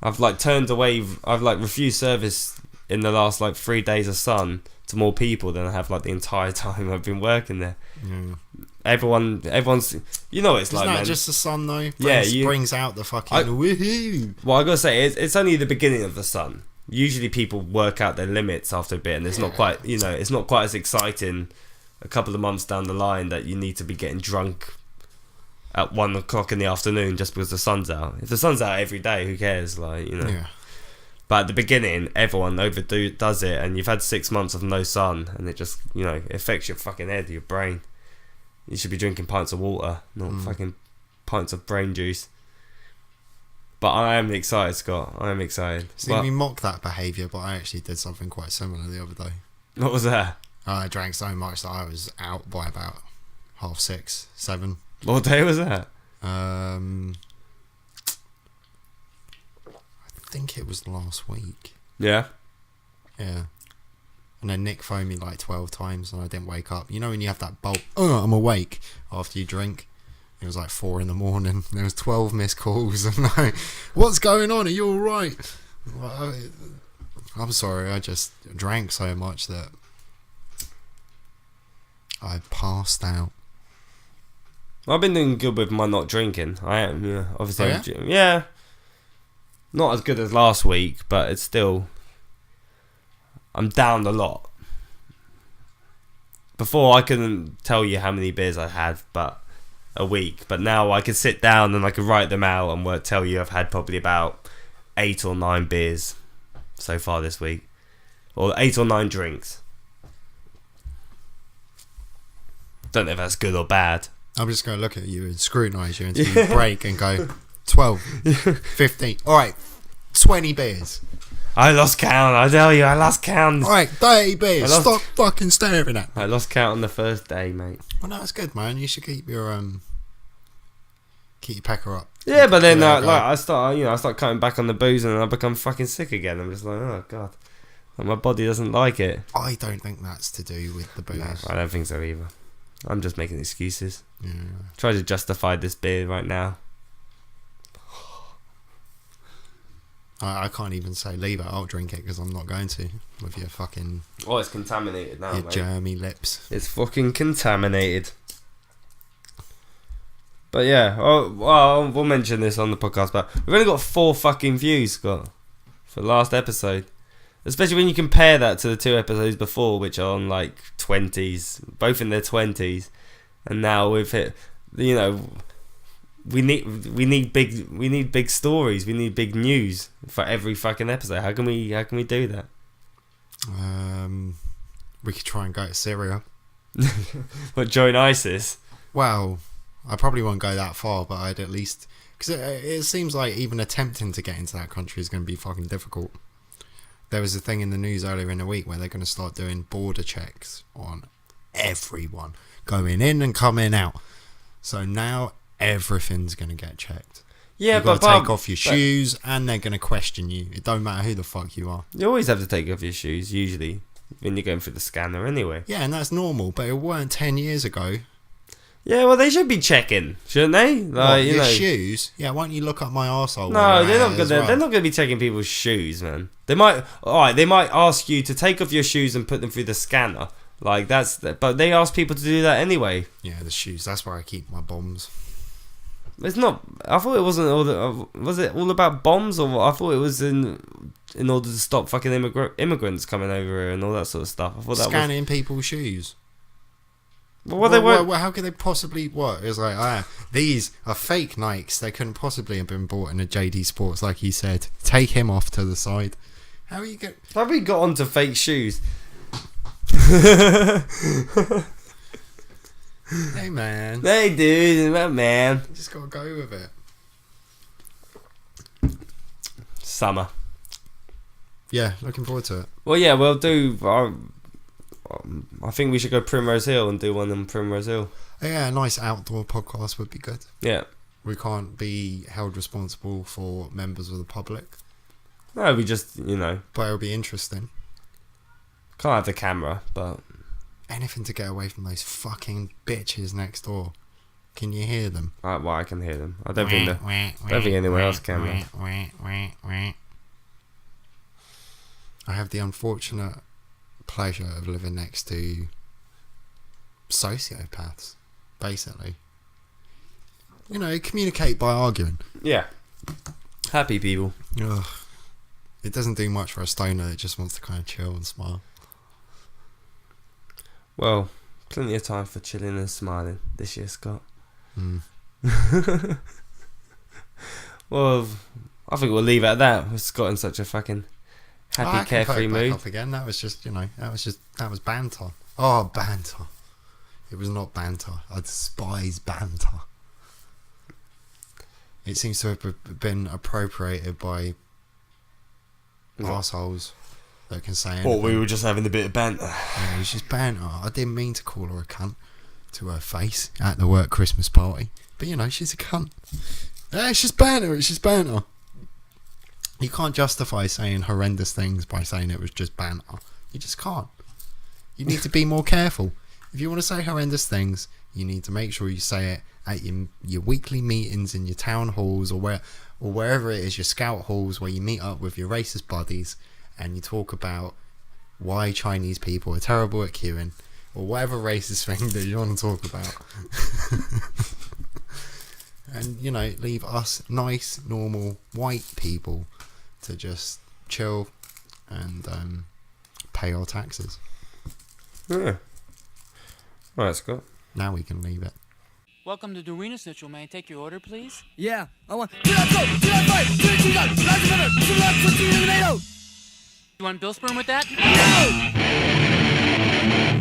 I've turned away. I've refused service in the last 3 days of sun to more people than I have the entire time I've been working there. Yeah. Everyone's. You know what it's Isn't like, that man. just the sun though? Brings out the fucking woohoo. Well, I gotta say, it's only the beginning of the sun. Usually people work out their limits after a bit, and it's not quite, it's not quite as exciting a couple of months down the line that you need to be getting drunk at 1 o'clock in the afternoon just because the sun's out. If the sun's out every day, who cares? Yeah. But at the beginning, everyone does it, and you've had 6 months of no sun, and it just, it affects your fucking head, your brain. You should be drinking pints of water, not fucking pints of brain juice. But I am excited, Scott. I am excited. See, we mock that behaviour, but I actually did something quite similar the other day. What was that? I drank so much that I was out by about 6:30, 7. What day was that? I think it was last week. Yeah? Yeah. And then Nick phoned me 12 times and I didn't wake up. You know when you have that bolt, I'm awake after you drink? It was 4 a.m. There was 12 missed calls. I'm like, what's going on? Are you alright? I'm sorry, I just drank so much that I passed out. I've been doing good with my not drinking. I am, yeah. Obviously, Oh, yeah? Yeah. Not as good as last week, but it's still... I'm down a lot. Before, I couldn't tell you how many beers I had, but a week. But now I can sit down and I can write them out and tell you I've had probably about 8 or 9 beers so far this week. Or 8 or 9 drinks. Don't know if that's good or bad. I'm just going to look at you and scrutinise you until you break and go 12, 15. Alright, 20 beers. I lost count, I tell you, I lost count. Alright, 30 beers. Stop fucking staring at me. I lost count on the first day, mate. Well, no, that's good, man. You should keep your pecker up. Yeah, but then I start cutting back on the booze and I become fucking sick again. I'm just like, oh god, my body doesn't like it. I don't think that's to do with the booze. No, I don't think so either. I'm just making excuses. Yeah. Try to justify this beer right now. I can't even say leave it. I'll drink it because I'm not going to with your fucking... Oh, it's contaminated now, your mate. germy lips. It's fucking contaminated. But yeah, well, we'll mention this on the podcast, but we've only got 4 fucking views, Scott, for the last episode. Especially when you compare that to the 2 episodes before, which are on like 20s, both in their 20s, and now we've hit, you know, we need big stories, we need big news for every fucking episode. How can we do that? We could try and go to Syria. But join ISIS? Well, I probably won't go that far, but I'd at least, because it seems like even attempting to get into that country is going to be fucking difficult. There was a thing in the news earlier in the week where they're going to start doing border checks on everyone going in and coming out. So now everything's going to get checked. Yeah, you've got to take off your shoes, and they're going to question you. It don't matter who the fuck you are. You always have to take off your shoes, usually, when you're going through the scanner anyway. Yeah, and that's normal, but it weren't 10 years ago. Yeah, well, they should be checking, shouldn't they? Like, your shoes? Yeah, why don't you look up my arsehole? No, they're not going to be checking people's shoes, man. They might ask you to take off your shoes and put them through the scanner. Like, but they ask people to do that anyway. Yeah, the shoes, that's where I keep my bombs. It's not. I thought it wasn't all. Was it all about bombs, or what? I thought it was in order to stop fucking immigrants coming over here and all that sort of stuff. I thought scanning people's shoes. Well, how could they possibly? What? It was like, these are fake Nikes. They couldn't possibly have been bought in a JD Sports, like he said. Take him off to the side. How are you going? How have we got onto fake shoes? Hey man. Hey dude, man. You just gotta go with it. Summer. Yeah, looking forward to it. Well, yeah, we'll do. I think we should go Primrose Hill and do one on Primrose Hill. Yeah, a nice outdoor podcast would be good. Yeah. We can't be held responsible for members of the public. No, we just, you know. But it'll be interesting. Can't have the camera, but... Anything to get away from those fucking bitches next door. Can you hear them? Well, I can hear them. I don't think anyone else can. I have the unfortunate pleasure of living next to sociopaths, basically. You know, communicate by arguing. Yeah. Happy people. Ugh. It doesn't do much for a stoner that just wants to kind of chill and smile. Well, plenty of time for chilling and smiling this year, Scott. Well, I think we'll leave it at that. With Scott in such a fucking happy, carefree mood. Up again. That was just, that was banter. Oh, banter. It was not banter. I despise banter. It seems to have been appropriated by arseholes that can say anything. Well, we were just having a bit of banter. Yeah, it was just banter. I didn't mean to call her a cunt to her face at the work Christmas party. But, she's a cunt. Yeah, it's just banter. It's just banter. You can't justify saying horrendous things by saying it was just banter. You just can't. You need to be more careful. If you want to say horrendous things, you need to make sure you say it at your weekly meetings in your town halls or wherever it is, your scout halls, where you meet up with your racist buddies and you talk about why Chinese people are terrible at queuing or whatever racist thing that you want to talk about. And, leave us nice, normal, white people to just chill and pay our taxes. Yeah. Alright, Scott. Now we can leave it. Welcome to Dorina Central. May I take your order, please? Yeah, I want... You want Bill Sperm with that?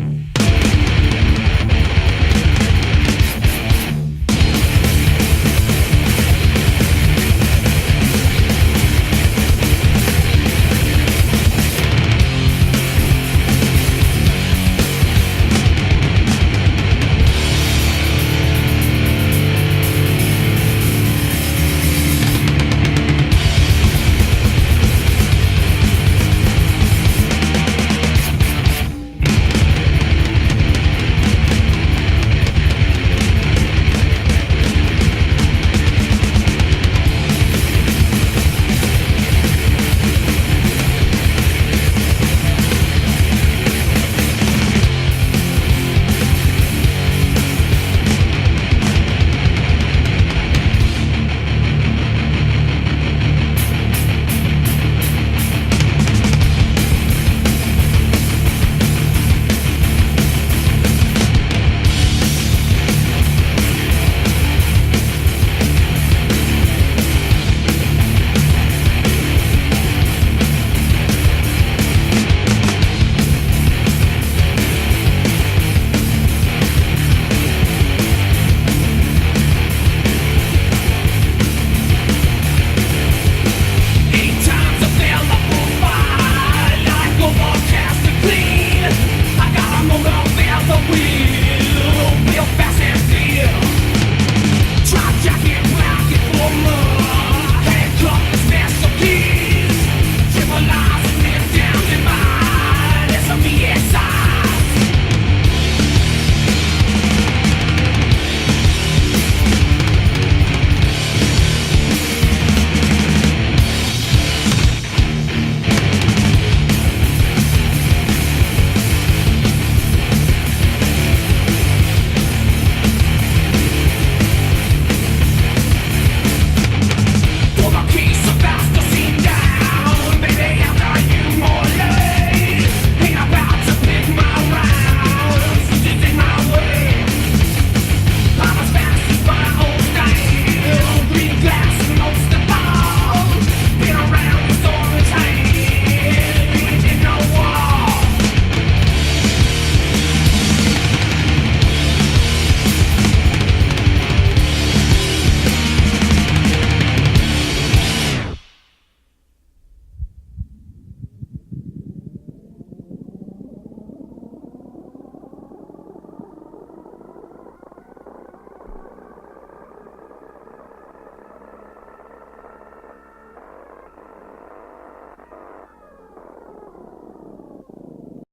No!